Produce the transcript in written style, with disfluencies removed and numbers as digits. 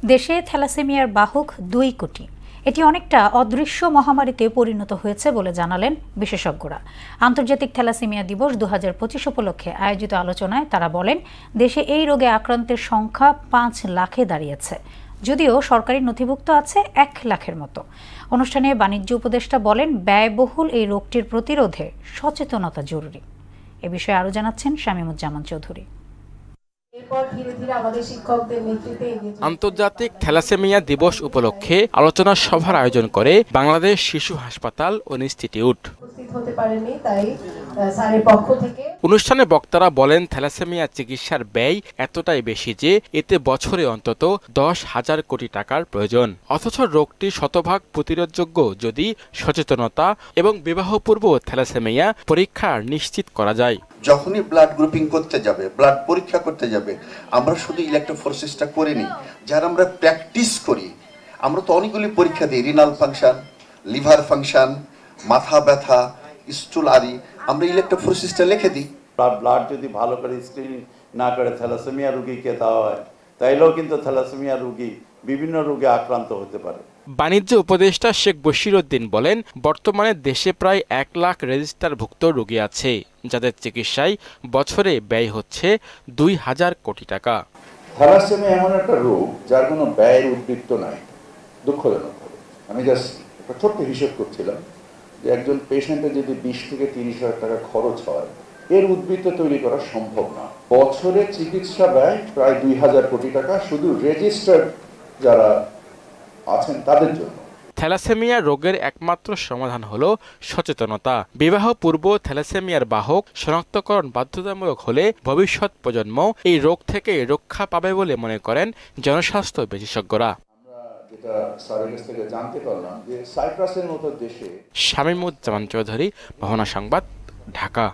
দেশে থ্যালাসেমিয়ার বাহক 2 কোটি। এটি অনেকটা অদৃশ্য মহামারীতে পরিণত হয়েছে বলে জানালেন বিশেষজ্ঞরা। আন্তর্জাতিক থ্যালাসেমিয়া দিবস 2025 উপলক্ষে আয়োজিত আলোচনায় তারা বলেন, দেশে এই রোগে আক্রান্তের সংখ্যা 5 লাখে দাঁড়িয়েছে, যদিও সরকারি নথিভুক্ত আছে 1 লাখের মতো। অনুষ্ঠানে বাণিজ্য উপদেষ্টা বলেন, ব্যয়বহুল এই রোগটির প্রতিরোধে সচেতনতা জরুরি। এ বিষয়ে আরও জানাচ্ছেন শামীমুজ্জামান চৌধুরী। আন্তর্জাতিক থ্যালাসেমিয়া দিবস উপলক্ষে আলোচনা সভার আয়োজন করে বাংলাদেশ শিশু হাসপাতাল ও ইনস্টিটিউট। অনুষ্ঠানে বক্তারা বলেন, থ্যালাসেমিয়া চিকিৎসার ব্যয় এতটাই বেশি যে এতে বছরে অন্তত 10,000 কোটি টাকার প্রয়োজন। অথচ রোগটি শতভাগ প্রতিরোধযোগ্য যদি সচেতনতা এবং বিবাহপূর্ব থ্যালাসেমিয়া পরীক্ষা নিশ্চিত করা যায়। যখনই ব্লাড গ্রুপিং করতে যাবে, ব্লাড পরীক্ষা করতে যাবে, আমরা শুধু ইলেকট্রোফোরেসিসটা করে নিই। যারা আমরা প্র্যাকটিস করি, আমরা তো অনেকগুলি পরীক্ষা দিই, রিনাল ফাংশন, লিভার ফাংশন, মাথা ব্যথা, স্টুল আদি, আমরা ইলেকট্রোফোরেসিসটা লিখে দিই। ব্লাড যদি ভালো করে স্ক্রিনিং না করে থ্যালাসেমিয়া রোগীকে দেওয়া হয়, তাইলেও কিন্তু থ্যালাসেমিয়া রোগী বিভিন্ন রোগে আক্রান্ত হতে পারে। বাণিজ্য উপদেষ্টা শেখ বশির উদ্দিন বলেন, বর্তমানে দেশে প্রায় 1 লাখ রেজিস্টারভুক্ত রোগী আছে, যাদের চিকিৎসায় বছরে ব্যয় হচ্ছে 2,000 কোটি টাকা। থ্যালাসেমিয়া এমন একটা রোগ যার কোনো ব্যয়ের উদ্বৃত্ত নাই, দুঃখজনকভাবে। আমি জাস্ট একটা ছোট্ট হিসেব করছিলাম যে একজন পেশেন্টের যদি 20 থেকে 30,000 টাকা খরচ হয়, এর উদ্বৃত্ত তৈরি করা সম্ভব না। বছরে চিকিৎসা ব্যয় প্রায় 2,000 কোটি টাকা শুধু রেজিস্টার্ড যারা আছেন তাদের জন্য। থ্যালাসেমিয়া রোগের একমাত্র সমাধান হলো সচেতনতা। বিবাহ পূর্ব থ্যালাসেমিয়ার বাহক শনাক্তকরণ বাধ্যতামূলক হলে ভবিষ্যৎ প্রজন্ম এই রোগ থেকে রক্ষা পাবে বলে মনে করেন জনস্বাস্থ্য বিশেষজ্ঞরা। যেটা স্যারের কাছ থেকে জানতে পারলাম যে সাইপ্রাসের মতো দেশে। শামীমুজ্জামান চৌধুরী, মোহনা সংবাদ, ঢাকা।